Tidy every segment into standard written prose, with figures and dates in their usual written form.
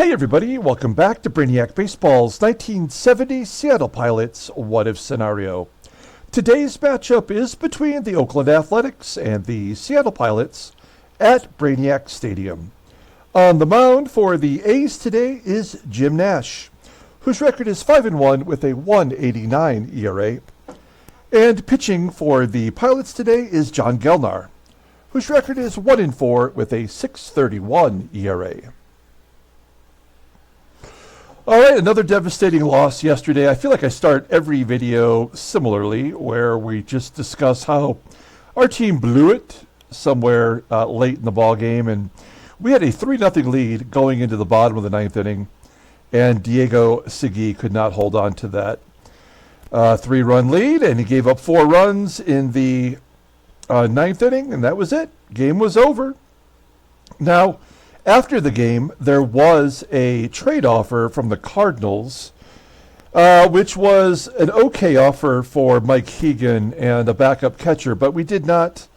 Hey everybody, welcome back to Brainiac Baseball's 1970 Seattle Pilots What If Scenario. Today's matchup is between the Oakland Athletics and the Seattle Pilots at Brainiac Stadium. On the mound for the A's today is Jim Nash, whose record is 5-1 with a 1.89 ERA. And pitching for the Pilots today is John Gelnar, whose record is 1-4 with a 6.31 ERA. All right, another devastating loss yesterday. I feel like I start every video similarly, where we just discuss how our team blew it somewhere late in the ball game, and we had a 3-0 lead going into the bottom of the ninth inning, and Diego Segui could not hold on to that 3-run lead, and he gave up 4 runs in the ninth inning, and that was it. Game was over. Now, after the game, there was a trade offer from the Cardinals, which was an okay offer for Mike HEGAN and a backup catcher, but we did not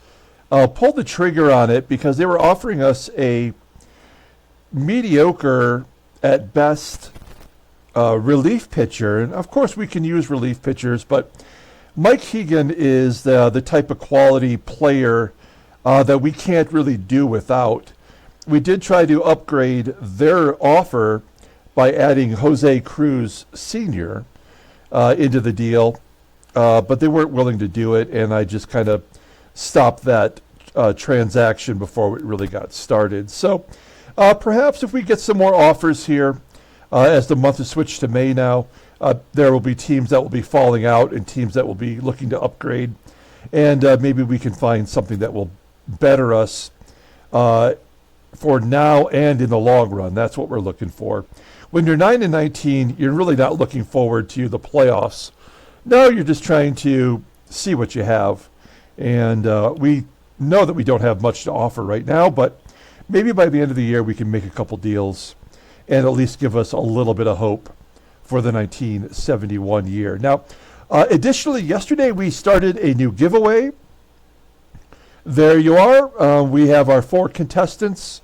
pull the trigger on it because they were offering us a mediocre, at best, relief pitcher. And of course, we can use relief pitchers, but Mike HEGAN is the type of quality player that we can't really do without. We did try to upgrade their offer by adding Jose Cruz Sr. Into the deal, but they weren't willing to do it, and I just kind of stopped that transaction before it really got started. So perhaps if we get some more offers here, as the month is switched to May now, there will be teams that will be falling out and teams that will be looking to upgrade, and maybe we can find something that will better us for now and in the long run. That's what we're looking for. When you're 9-19, you're really not looking forward to the playoffs. No, you're just trying to see what you have. And we know that we don't have much to offer right now, but maybe by the end of the year we can make a couple deals and at least give us a little bit of hope for the 1971 year. Now, additionally, yesterday we started a new giveaway. There you are. We have our 4 contestants.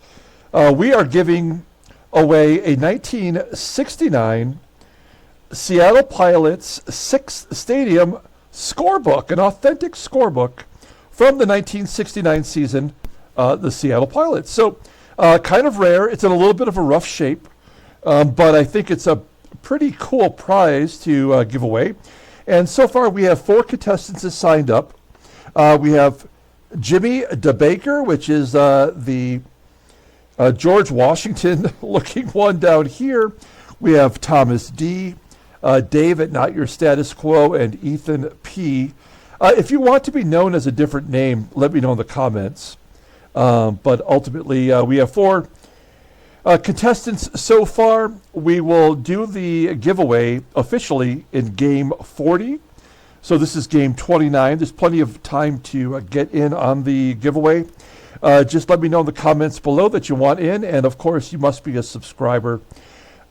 We are giving away a 1969 Seattle Pilots 6th Stadium scorebook, an authentic scorebook from the 1969 season, the Seattle Pilots. So kind of rare. It's in a little bit of a rough shape, but I think it's a pretty cool prize to give away. And so far we have 4 contestants that signed up. We have Jimmy DeBaker, which is the George Washington looking one down here. We have Thomas D., Dave at Not Your Status Quo, and Ethan P. If you want to be known as a different name, let me know in the comments. But ultimately, we have 4 contestants so far. We will do the giveaway officially in game 40. So this is game 29. There's plenty of time to get in on the giveaway. Just let me know in the comments below that you want in. And, of course, you must be a subscriber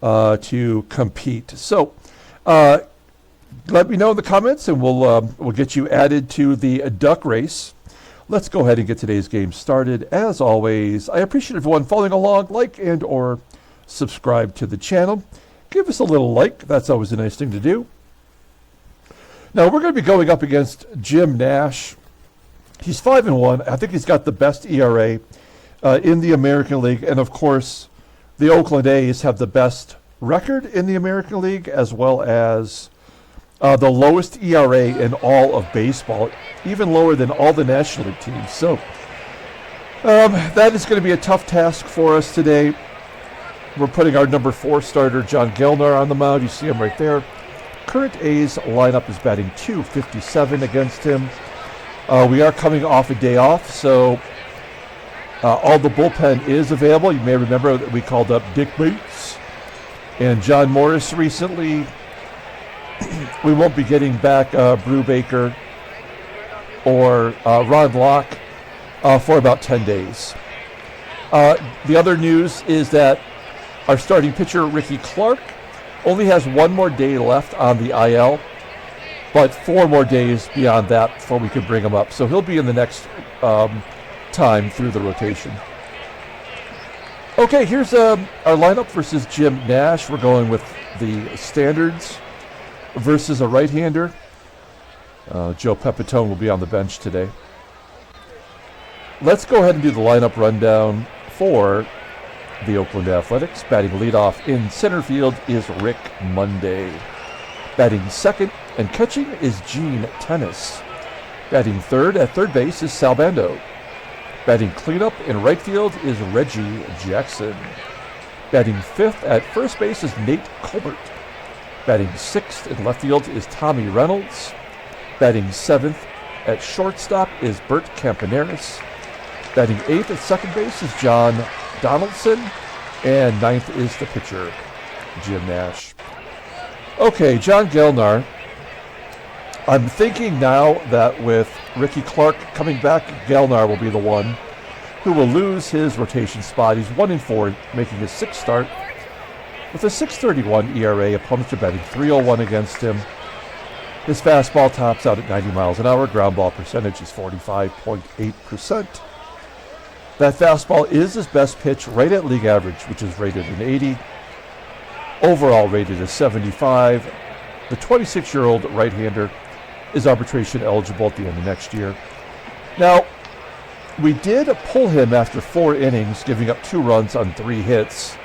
to compete. So let me know in the comments, and we'll get you added to the duck race. Let's go ahead and get today's game started. As always, I appreciate everyone following along. Like and or subscribe to the channel. Give us a little like. That's always a nice thing to do. Now, we're going to be going up against Jim Nash. He's 5-1. I think he's got the best ERA in the American League. And, of course, the Oakland A's have the best record in the American League, as well as the lowest ERA in all of baseball, even lower than all the National League teams. So that is going to be a tough task for us today. We're putting our number 4 starter, John Gelnar, on the mound. You see him right there. Current A's lineup is batting .257 against him. We are coming off a day off, so all the bullpen is available. You may remember that we called up Dick Bates and John Morris recently. We won't be getting back Brubaker or Ron Locke for about 10 days. The other news is that our starting pitcher, Ricky Clark, only has 1 more day left on the IL, but 4 more days beyond that before we can bring him up. So he'll be in the next time through the rotation. Okay, here's our lineup versus Jim Nash. We're going with the standards versus a right-hander. Joe Pepitone will be on the bench today. Let's go ahead and do the lineup rundown for the Oakland Athletics. Batting leadoff in center field is Rick Monday. Batting second and catching is Gene Tennis. Batting third at third base is Sal Bando. Batting cleanup in right field is Reggie Jackson. Batting fifth at first base is Nate Colbert. Batting sixth in left field is Tommie Reynolds. Batting seventh at shortstop is Bert Campaneris. Batting eighth at second base is John Donaldson. And ninth is the pitcher, Jim Nash. Okay, John Gelnar. I'm thinking now that with Ricky Clark coming back, Gelnar will be the one who will lose his rotation spot. He's 1-4, making his sixth start. With a 6.31 ERA, opponents are batting .301 against him. His fastball tops out at 90 miles an hour. Ground ball percentage is 45.8%. That fastball is his best pitch, right at league average, which is rated an 80. Overall rated as 75. The 26-year-old right-hander is arbitration eligible at the end of next year. Now, we did pull him after 4 innings, giving up 2 runs on 3 hits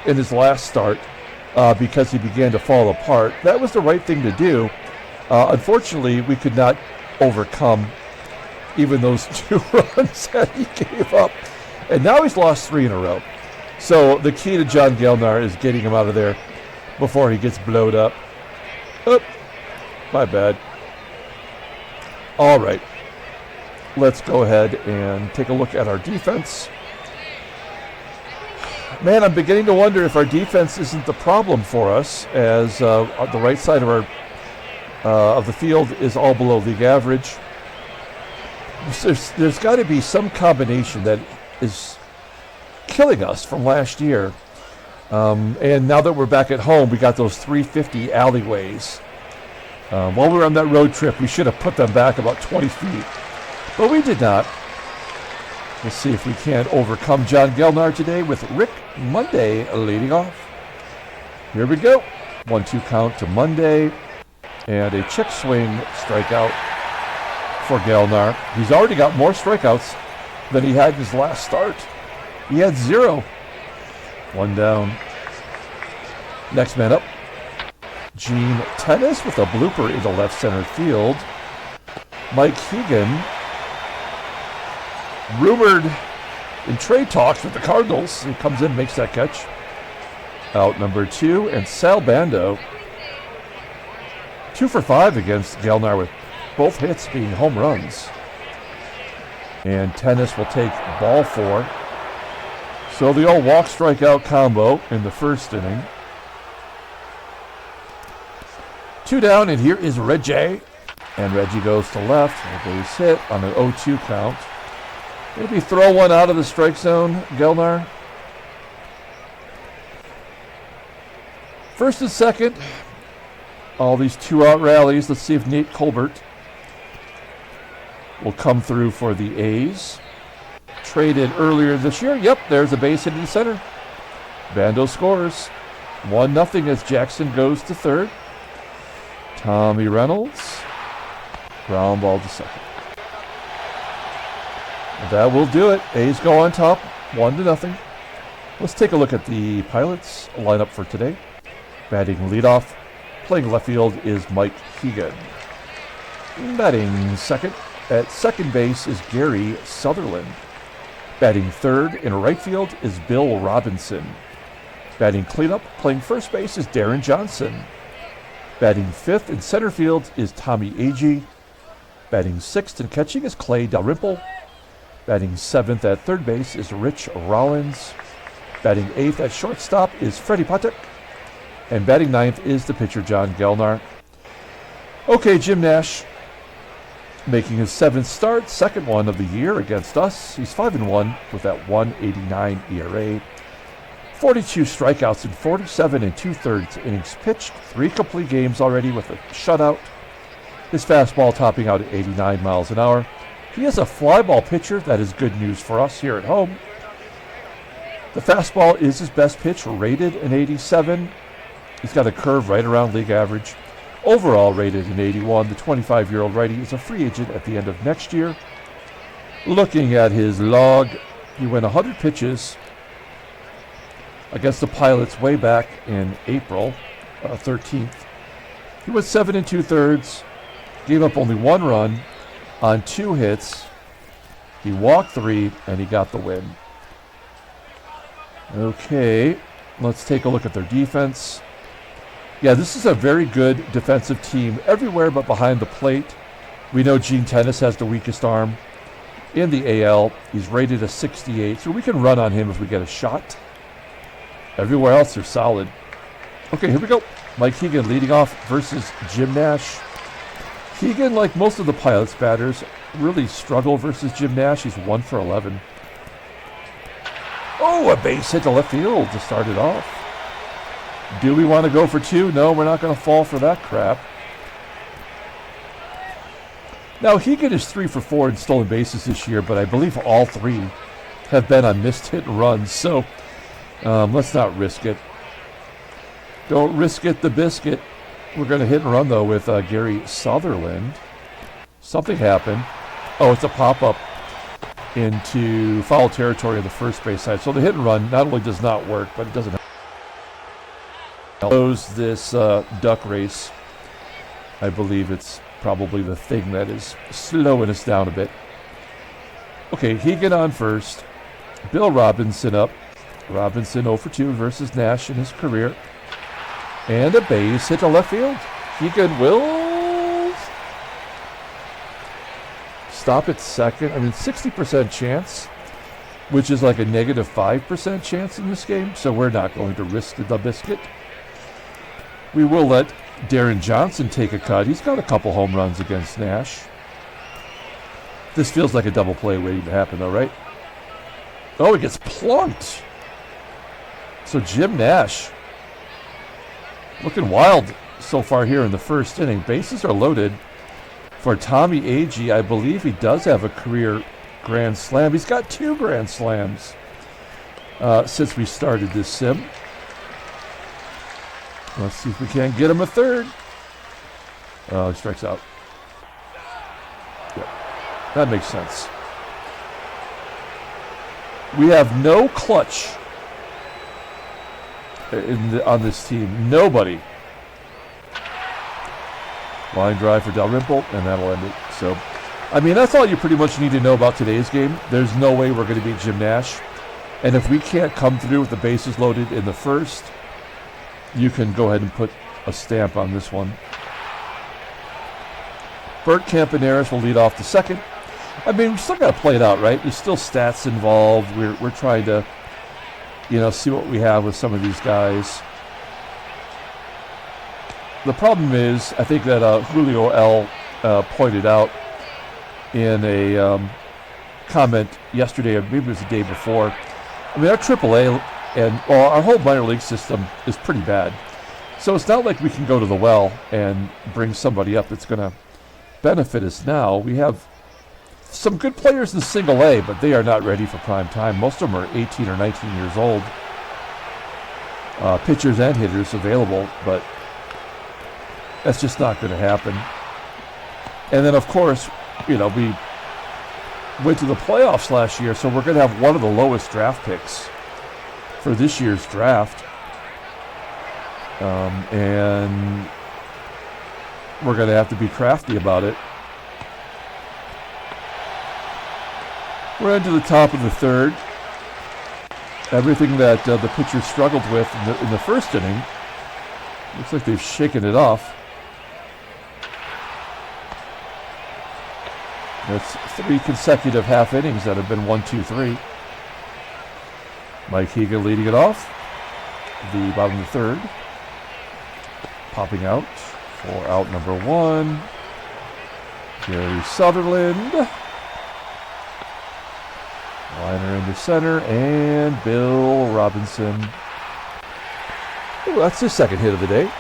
in his last start because he began to fall apart. That was the right thing to do. Unfortunately, we could not overcome even those 2 runs that he gave up. And now he's lost 3 in a row. So the key to John Gelnar is getting him out of there before he gets blowed up. Oh, my bad. All right. Let's go ahead and take a look at our defense. Man, I'm beginning to wonder if our defense isn't the problem for us, as the right side of our of the field is all below league average. There's got to be some combination that is killing us from last year. And now that we're back at home, we got those 350 alleyways. While we were on that road trip, we should have put them back about 20 feet. But we did not. We'll see if we can't overcome John Gelnar today with Rick Monday leading off. Here we go. 1-2 count to Monday. And a check swing strikeout for Gelnar. He's already got more strikeouts than he had in his last start. He had 0. 1 down. Next man up. Gene Tennis with a blooper into left center field. Mike HEGAN, rumored in trade talks with the Cardinals. He comes in, makes that catch. Out number 2, and Sal Bando, 2 for 5 against Gelnar, with both hits being home runs. And Tennis will take ball 4. So the old walk-strikeout combo in the first inning. 2 down, and here is Reggie. And Reggie goes to left. A base hit on an 0-2 count. Maybe throw one out of the strike zone, Gelnar. First and second. All these 2-out rallies. Let's see if Nate Colbert will come through for the A's. Traded earlier this year. Yep, there's a base hit in the center. Bando scores. 1-0 as Jackson goes to third. Tommie Reynolds. Ground ball to second. That will do it. A's go on top, 1-0. Let's take a look at the Pilots lineup for today. Batting leadoff, playing left field is Mike HEGAN. Batting second at second base is Gary Sutherland. Batting third in right field is Bill Robinson. Batting cleanup, playing first base is Deron Johnson. Batting fifth in center field is Tommy AGEE. Batting sixth and catching is Clay Dalrymple. Batting seventh at third base is Rich Rollins. Batting eighth at shortstop is Freddie PATEK. And batting ninth is the pitcher John Gelnar. Okay, Jim Nash making his 7th start, second one of the year against us. He's 5-1 with that 1.89 ERA. 42 strikeouts in 47 2/3 innings pitched. 3 complete games already with a shutout. His fastball topping out at 89 miles an hour. He is a fly ball pitcher. That is good news for us here at home. The fastball is his best pitch, rated an 87. He's got a curve right around league average. Overall rated an 81. The 25-year-old righty is a free agent at the end of next year. Looking at his log, he went 100 pitches against the Pilots way back in April 13th. He went 7 2/3, gave up only 1 run on 2 hits. He walked 3, and he got the win. Okay, let's take a look at their defense. Yeah, this is a very good defensive team everywhere but behind the plate. We know Gene Tennis has the weakest arm in the AL. He's rated a 68, so we can run on him if we get a shot. Everywhere else, they're solid. Okay, here we go. Mike HEGAN leading off versus Jim Nash. HEGAN, like most of the Pilots batters, really struggle versus Jim Nash. He's 1 for 11. Oh, a base hit to left field to start it off. Do we want to go for 2? No, we're not going to fall for that crap. Now, HEGAN is 3 for 4 in stolen bases this year, but I believe all 3 have been on missed hit and runs, so let's not risk it. Don't risk it, the biscuit. We're going to hit and run, though, with Gary Sutherland. Something happened. Oh, it's a pop-up into foul territory on the first base side. So the hit and run not only does not work, but it doesn't close this duck race. I believe it's probably the thing that is slowing us down a bit. Okay, HEGAN on first. Bill Robinson up. Robinson 0 for 2 versus Nash in his career. And a base hit to left field. HEGAN will stop at second. I mean, 60% chance, which is like a negative 5% chance in this game. So we're not going to risk the biscuit. We will let Deron Johnson take a cut. He's got a couple home runs against Nash. This feels like a double play waiting to happen, though, right? Oh, it gets plunked. So Jim Nash looking wild so far here in the first inning. Bases are loaded for Tommie AGEE. I believe he does have a career grand slam. He's got 2 grand slams since we started this sim. Let's see if we can't get him a third. Oh, he strikes out. Yep. That makes sense. We have no clutch on this team. Nobody. Line drive for Dalrymple, and that'll end it. So, I mean, that's all you pretty much need to know about today's game. There's no way we're going to beat Jim Nash. And if we can't come through with the bases loaded in the first, you can go ahead and put a stamp on this one. Bert CAMPANERIS will lead off the second. I mean, we still got to play it out, right? There's still stats involved. We're trying to, see what we have with some of these guys. The problem is, I think that Julio L. Pointed out in a comment yesterday, or maybe it was the day before. I mean, our AAA and our whole minor league system is pretty bad. So it's not like we can go to the well and bring somebody up that's going to benefit us now. We have some good players in single A, but they are not ready for prime time. Most of them are 18 or 19 years old. Pitchers and hitters available, but that's just not going to happen. And then, of course, we went to the playoffs last year, so we're going to have one of the lowest draft picks for this year's draft. And we're going to have to be crafty about it. We're into the top of the third. Everything that the pitchers struggled with in the first inning, looks like they've shaken it off. That's 3 consecutive half innings that have been 1, 2, 3. Mike HEGAN leading it off. The bottom of the third. Popping out for out number 1. Gary Sutherland. Liner into center, and Bill Robinson. Ooh, that's his second hit of the day.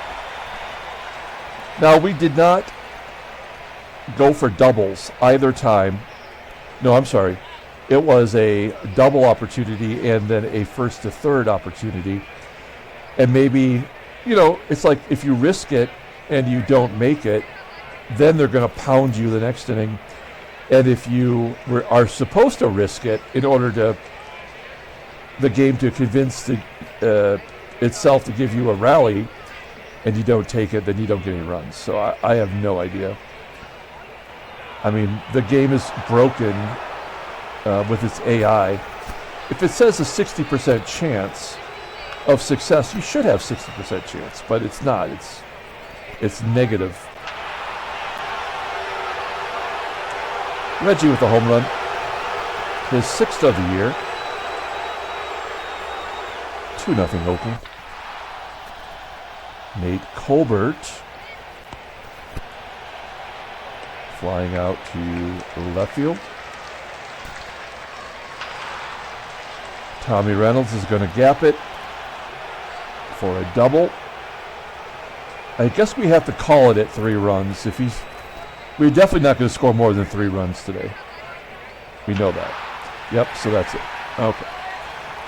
Now, we did not go for doubles either time. No, I'm sorry. It was a double opportunity and then a first to third opportunity. And maybe, you know, it's like if you risk it and you don't make it, then they're going to pound you the next inning. And if you are supposed to risk it in order to the game to convince itself to give you a rally, and you don't take it, then you don't get any runs. So I have no idea. I mean, the game is broken with its AI. If it says a 60% chance of success, you should have 60% chance, but it's not. It's negative. Reggie with a home run, his 6th of the year. 2-0 Oakland. Nate Colbert flying out to left field. Tommie Reynolds is going to gap it for a double. I guess we have to call it at 3 runs. We're definitely not going to score more than 3 runs today. We know that. Yep, so that's it. Okay.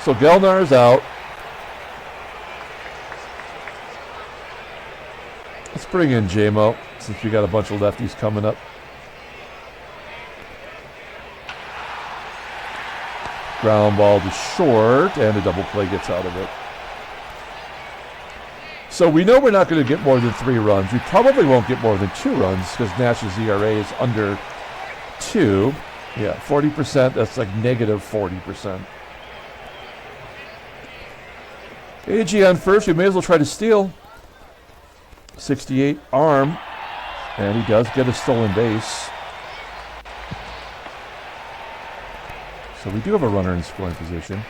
So Gelnar is out. Let's bring in JMO since we got a bunch of lefties coming up. Ground ball to short, and a double play gets out of it. So we know we're not going to get more than 3 runs. We probably won't get more than 2 runs because Nash's ERA is under 2. Yeah, 40%. That's like negative 40%. AGEE on first. We may as well try to steal. 68 arm, and he does get a stolen base. So we do have a runner in scoring position.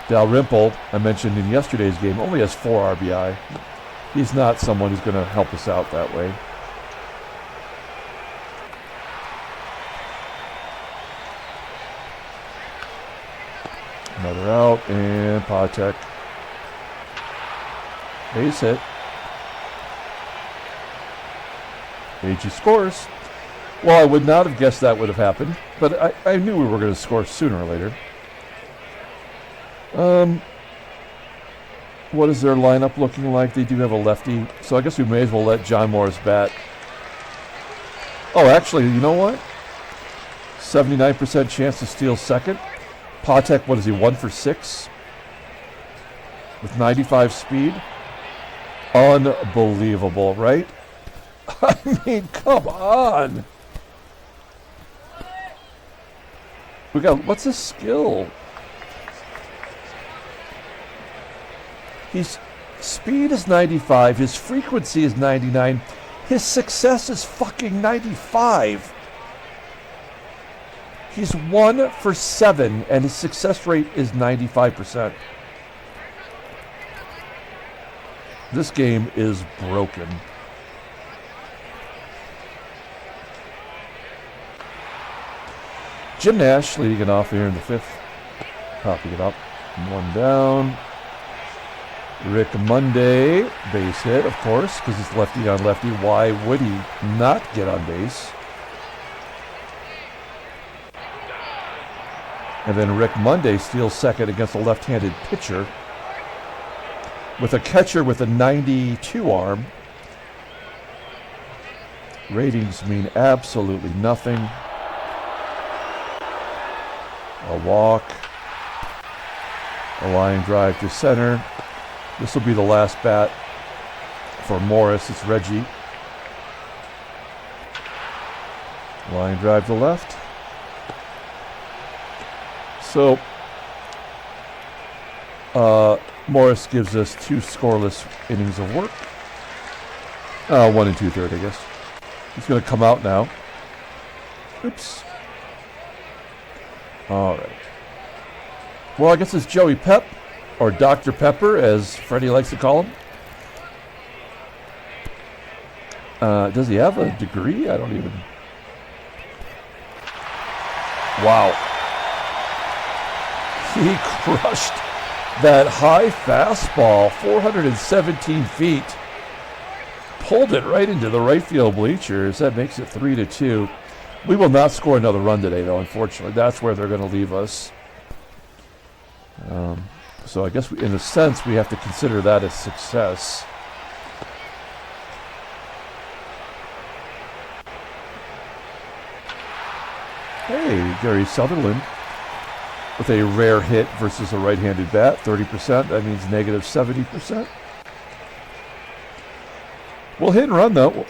Dalrymple, I mentioned in yesterday's game, only has 4 RBI. He's not someone who's going to help us out that way. Another out, and PATEK. Base hit. AGEE scores. Well, I would not have guessed that would have happened, but I knew we were going to score sooner or later. What is their lineup looking like? They do have a lefty, so I guess we may as well let John Morris bat. Oh, actually, you know what? 79% chance to steal second. PATEK, what is he, 1 for 6? With 95 speed? Unbelievable, right? I mean, come on. We got, what's his skill? His speed is 95, his frequency is 99, his success is fucking 95. He's 1 for 7, and his success rate is 95%. This game is broken. Jim Nash leading it off here in the 5th. Popping it up. 1 down. Rick Monday, base hit, of course, because it's lefty on lefty. Why would he not get on base? And then Rick Monday steals second against a left-handed pitcher with a catcher with a 92 arm. Ratings mean absolutely nothing. A walk. A line drive to center. This will be the last bat for Morris. It's Reggie. Line drive to left. So, Morris gives us 2 scoreless innings of work. 1 2/3, I guess. He's going to come out now. Oops. All right. Well, I guess it's Joey Pep, or Dr. Pepper, as Freddie likes to call him. Does he have a degree? I don't even... Wow. He crushed that high fastball, 417 feet. Pulled it right into the right field bleachers. That makes it 3-2. We will not score another run today, though, unfortunately. That's where they're going to leave us. So I guess, in a sense, we have to consider that a success. Hey, Gary Sutherland with a rare hit versus a right-handed bat, 30%. That means negative 70%. We'll hit and run, though.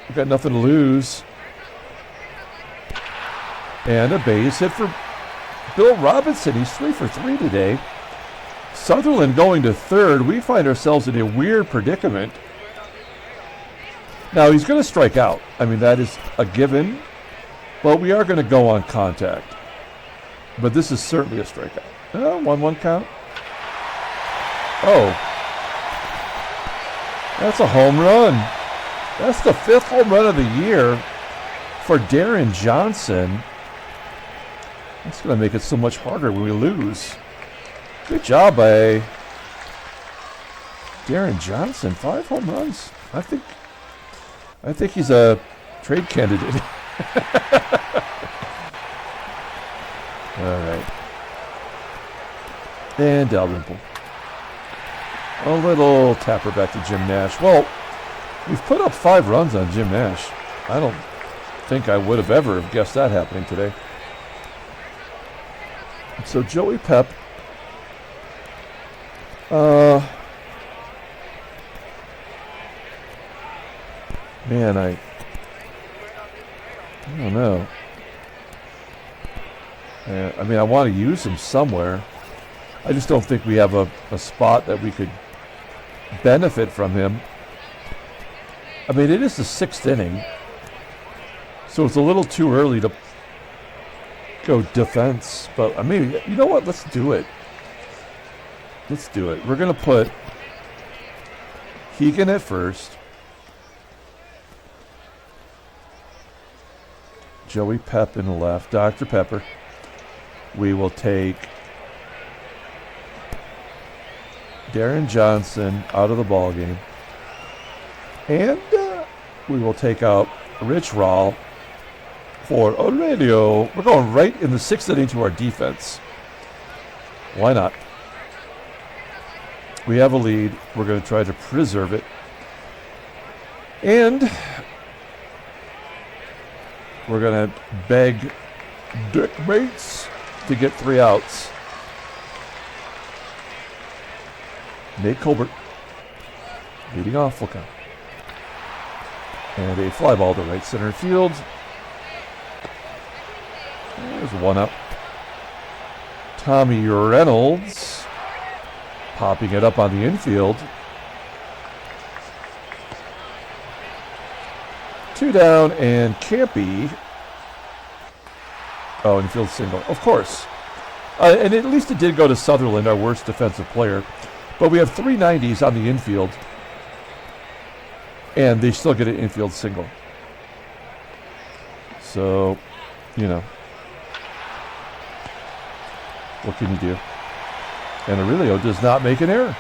We've got nothing to lose. And a base hit for Bill Robinson. He's 3 for 3 today. Sutherland going to third. We find ourselves in a weird predicament. Now, he's going to strike out. I mean, that is a given. But we are going to go on contact. But this is certainly a strikeout. 1-1 count. Oh. That's a home run. That's the 5th home run of the year for Deron Johnson. That's going to make it so much harder when we lose. Good job by Deron Johnson. 5 home runs. I think he's a trade candidate. All right. And Dalrymple. A little tapper back to Jim Nash. Well, we've put up 5 runs on Jim Nash. I don't think I would have ever guessed that happening today. So Joey Pep. Man, I don't know. I mean, I want to use him somewhere. I just don't think we have a spot that we could benefit from him. I mean, it is the 6th inning, so it's a little too early to go defense. But I mean, you know what? Let's do it. Let's do it. We're going to put HEGAN at first. Joey Pep in the left. Dr. Pepper. We will take Deron Johnson out of the ball game. And we will take out Rich Rawl for Aurelio. We're going right in the 6th inning to our defense. Why not? We have a lead. We're going to try to preserve it. And we're going to beg Dick Bates to get 3 outs. Nate Colbert leading off. Look out. And a fly ball to right center field. There's 1 up. Tommie Reynolds popping it up on the infield. 2 down, and Campy. Oh, infield single. Of course. And at least it did go to Sutherland, our worst defensive player. But we have 3 90s on the infield. And they still get an infield single. So, you know. What can you do? And Aurelio does not make an error.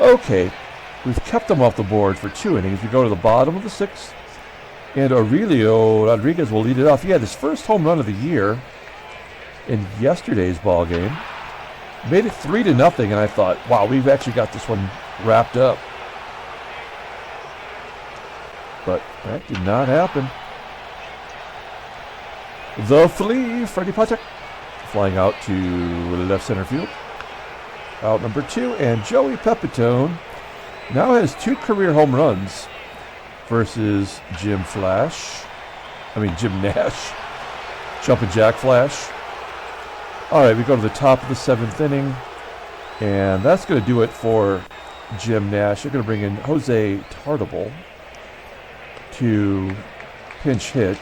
Okay. We've kept them off the board for 2 innings. We go to the bottom of the 6th. And Aurelio Rodriguez will lead it off. He had his first home run of the year in yesterday's ball game. Made it 3-0, and I thought, wow, we've actually got this one wrapped up. But that did not happen. The Flea, Freddie PATEK, flying out to left center field. Out number 2, and Joey Pepitone now has 2 career home runs versus Jim Nash. Jumping Jack Flash. All right, we go to the top of the 7th inning, and that's going to do it for Jim Nash. They're going to bring in Jose Tartable to pinch hit.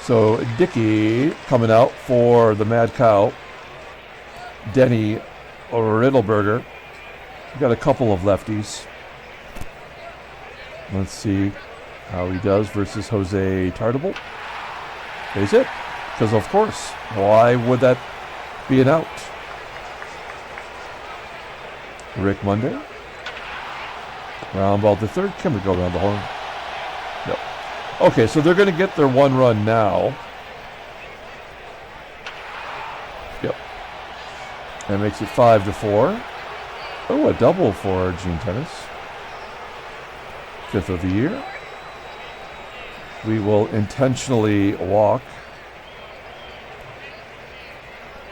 So Dickey coming out for the Mad Cow. Denny Riddleberger. We've got a couple of lefties. Let's see how he does versus Jose Tartable. Is it? Because, of course, why would that be an out? Rick Monday. Round ball to third. Can we go around the horn? No. Okay, so they're going to get their 1 run now. Yep. That makes it 5-4. Oh, a double for Gene Tennis. 5th of the year. We will intentionally walk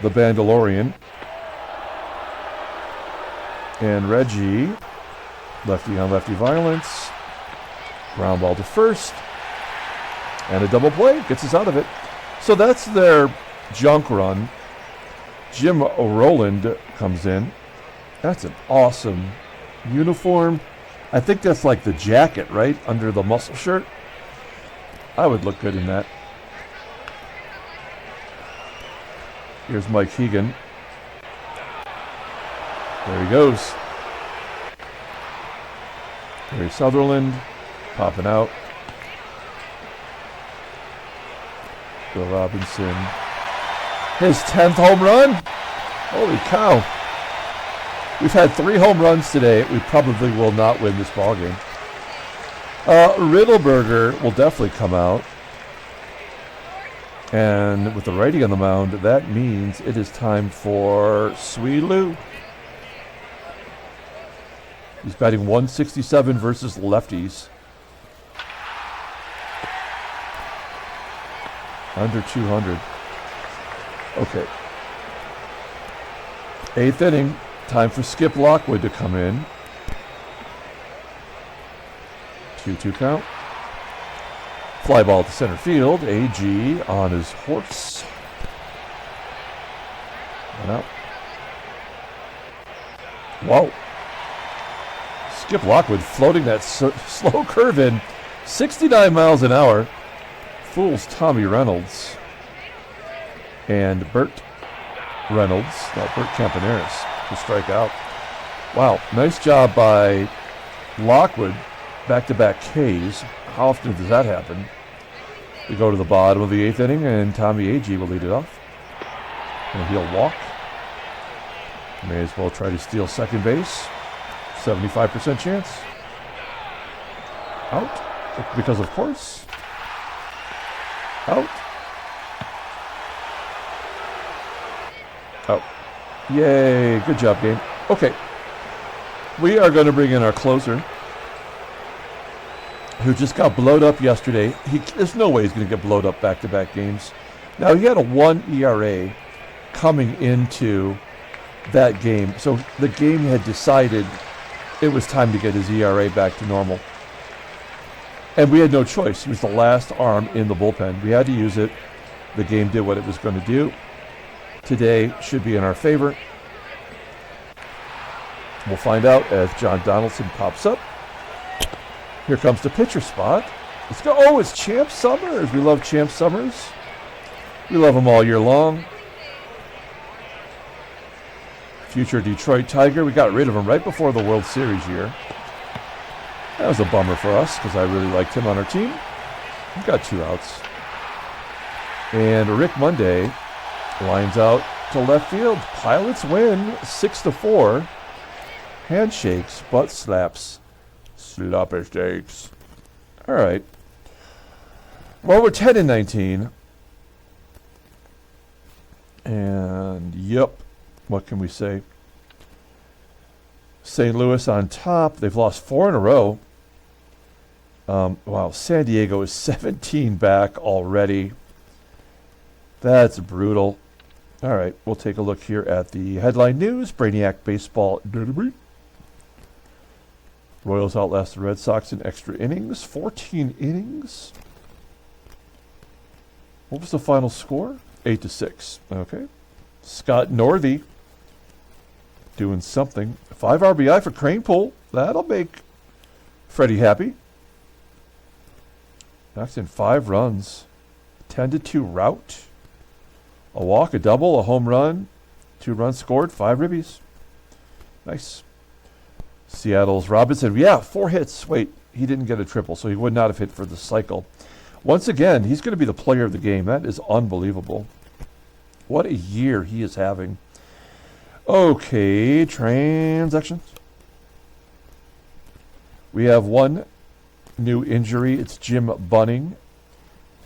the Bandalorian. And Reggie, lefty on lefty violence. Ground ball to first. And a double play gets us out of it. So that's their junk run. Jim Rowland comes in. That's an awesome uniform. I think that's like the jacket, right? Under the muscle shirt. I would look good in that. Here's Mike HEGAN. There he goes. There's Sutherland popping out. Bill Robinson. His 10th home run. Holy cow. We've had 3 home runs today. We probably will not win this ballgame. Riddleberger will definitely come out. And with the righty on the mound, that means it is time for Sweet Lou. He's batting 167 versus lefties. Under 200. Okay. 8th inning. Time for Skip Lockwood to come in. 2-2 count. Fly ball to center field. AGEE on his horse. And out. Wow. Skip Lockwood floating that slow curve in. 69 miles an hour. Fools Tommie Reynolds. And Bert Reynolds. Not Bert Campaneris. To strike out. Wow. Nice job by Lockwood. Back-to-back Ks. How often does that happen? We go to the bottom of the 8th inning, and Tommie AGEE will lead it off. And he'll walk. May as well try to steal second base. 75% chance. Out. Because of course. Out. Out. Yay. Good job, game. Okay. We are going to bring in our closer, who just got blowed up yesterday. There's no way he's going to get blowed up back-to-back games. Now, he had a 1 ERA coming into that game. So the game had decided it was time to get his ERA back to normal. And we had no choice. He was the last arm in the bullpen. We had to use it. The game did what it was going to do. Today should be in our favor. We'll find out as John Donaldson pops up. Here comes the pitcher spot. Let's go. Oh, it's Champ Summers. We love Champ Summers. We love him all year long. Future Detroit Tiger. We got rid of him right before the World Series year. That was a bummer for us because I really liked him on our team. We got 2 outs. And Rick Monday lines out to left field. Pilots win 6-4. Handshakes, butt slaps, sloppy steaks. All right. Well, we're 10-19. And, yep, what can we say? St. Louis on top. They've lost 4 in a row. Wow, San Diego is 17 back already. That's brutal. All right, we'll take a look here at the headline news. Brainiac baseball derby. Royals outlast the Red Sox in extra innings. 14 innings. What was the final score? 8-6. Okay. Scott Northey doing something. 5 RBI for Cranepool. That'll make Freddie happy. Knocks in 5 runs. 10-2 rout. A walk, a double, a home run. 2 runs scored, 5 ribbies. Nice. Seattle's Robinson. Yeah, 4 hits. Wait, he didn't get a triple, so he would not have hit for the cycle. Once again, he's going to be the player of the game. That is unbelievable. What a year he is having. Okay, transactions. We have 1 new injury. It's Jim Bunning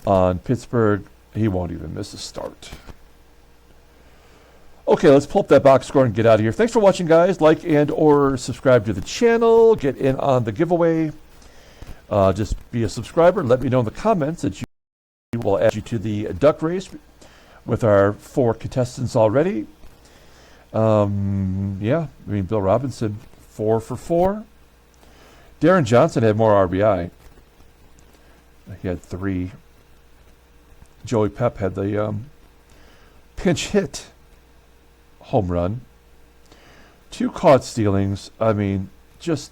on Pittsburgh. He won't even miss a start. Okay, let's pull up that box score and get out of here. Thanks for watching, guys. Like and or subscribe to the channel. Get in on the giveaway. Just be a subscriber. Let me know in the comments that you will add you to the duck race with our 4 contestants already. Yeah, I mean, Bill Robinson, 4 for 4. Deron Johnson had more RBI. He had 3. Joey Pep had the pinch hit home run. 2 caught stealings. I mean, just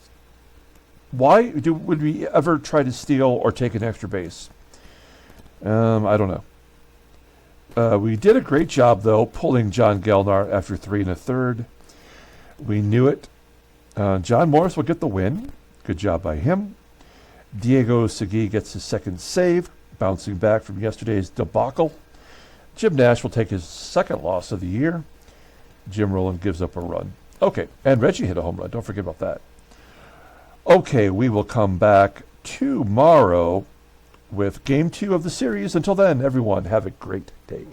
why would we ever try to steal or take an extra base? I don't know. We did a great job, though, pulling John Gelnar after 3 1/3. We knew it. John Morris will get the win. Good job by him. Diego Segui gets his 2nd save, bouncing back from yesterday's debacle. Jim Nash will take his 2nd loss of the year. Jim Rowland gives up a run. Okay, and Reggie hit a home run. Don't forget about that. Okay, we will come back tomorrow with Game 2 of the series. Until then, everyone, have a great day.